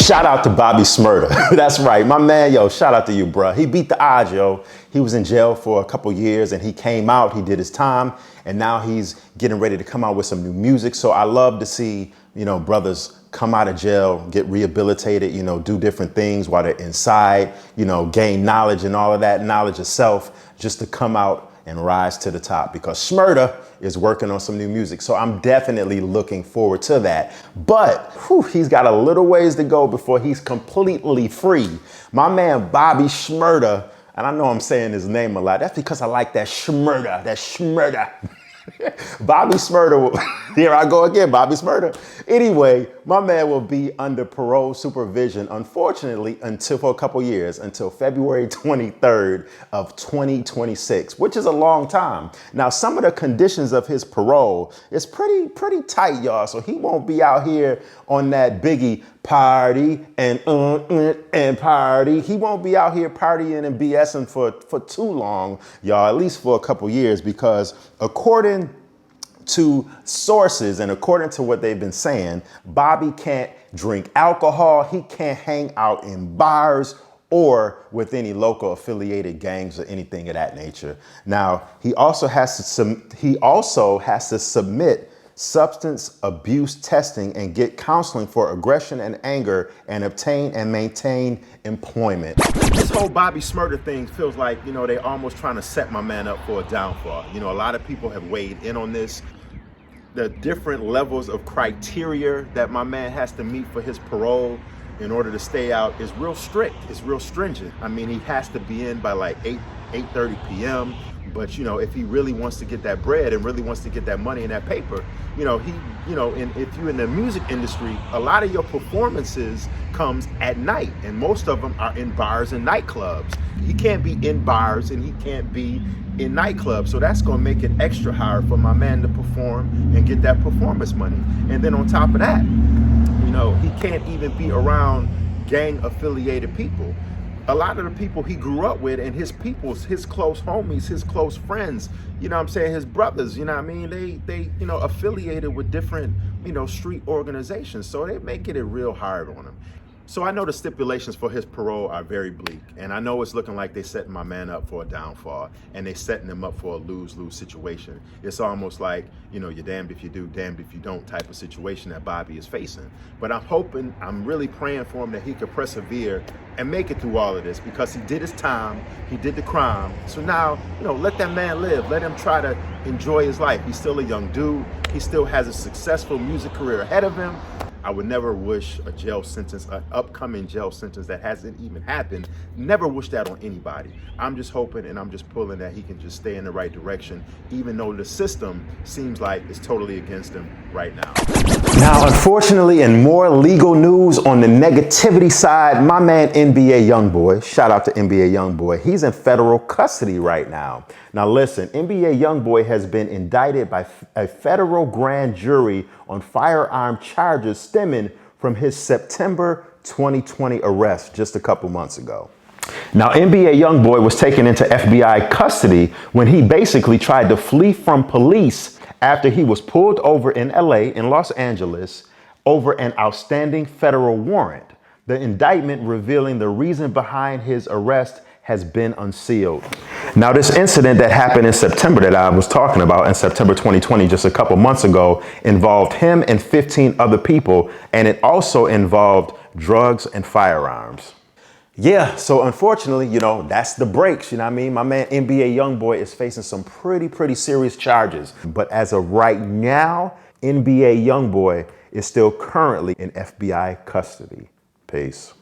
Shout out to Bobby Shmurda. That's right, my man, yo, shout out to you, bruh. He beat the odds, yo. He was in jail for a couple years and he came out, he did his time, and now he's getting ready to come out with some new music. So I love to see, brothers come out of jail, get rehabilitated, do different things while they're inside, gain knowledge and all of that, knowledge of self, just to come out and rise to the top, because Shmurda is working on some new music. So I'm definitely looking forward to that. But he's got a little ways to go before he's completely free. My man, Bobby Shmurda, and I know I'm saying his name a lot. That's because I like that Shmurda, Bobby Shmurda, here I go again, Bobby Shmurda. Anyway, my man will be under parole supervision, unfortunately, for a couple years, until February 23rd of 2026, which is a long time. Now, some of the conditions of his parole is pretty tight, y'all. So he won't be out here on that Biggie party and party. He won't be out here partying and BSing for too long, y'all, at least for a couple years, because according to sources and according to what they've been saying, Bobby can't drink alcohol. He can't hang out in bars or with any local affiliated gangs or anything of that nature. Now, he also has to submit substance abuse testing and get counseling for aggression and anger and obtain and maintain employment. This whole Bobby Shmurda thing feels like, they almost trying to set my man up for a downfall. A lot of people have weighed in on this. The different levels of criteria that my man has to meet for his parole in order to stay out is real strict. It's real stringent. I mean, he has to be in by like 8:30 p.m. But, if he really wants to get that bread and really wants to get that money and that paper, if you're in the music industry, a lot of your performances comes at night, and most of them are in bars and nightclubs. He can't be in bars and he can't be in nightclubs. So that's going to make it extra hard for my man to perform and get that performance money. And then on top of that, he can't even be around gang affiliated people. A lot of the people he grew up with and his close homies, his close friends, his brothers, they affiliated with different, street organizations. So they making it real hard on him. So I know the stipulations for his parole are very bleak, and I know it's looking like they're setting my man up for a downfall, and they're setting him up for a lose-lose situation. It's almost like, you're damned if you do, damned if you don't type of situation that Bobby is facing. But I'm really praying for him that he could persevere and make it through all of this, because he did his time, he did the crime. So now, let that man live. Let him try to enjoy his life. He's still a young dude. He still has a successful music career ahead of him. I would never wish a jail sentence, an upcoming jail sentence that hasn't even happened, never wish that on anybody. I'm just hoping and I'm just pulling that he can just stay in the right direction, even though the system seems like it's totally against him right now. Now, unfortunately, in more legal news on the negativity side, my man NBA YoungBoy, shout out to NBA YoungBoy, he's in federal custody right now. Now listen, NBA YoungBoy has been indicted by a federal grand jury on firearm charges stemming from his September 2020 arrest just a couple months ago. Now, NBA YoungBoy was taken into FBI custody when he basically tried to flee from police after he was pulled over in LA, in Los Angeles, over an outstanding federal warrant. The indictment revealing the reason behind his arrest has been unsealed. Now, this incident that happened in September that I was talking about in September 2020, just a couple months ago, involved him and 15 other people, and it also involved drugs and firearms. Yeah, so unfortunately, that's the breaks, My man NBA YoungBoy is facing some pretty serious charges. But as of right now, NBA YoungBoy is still currently in FBI custody. Peace.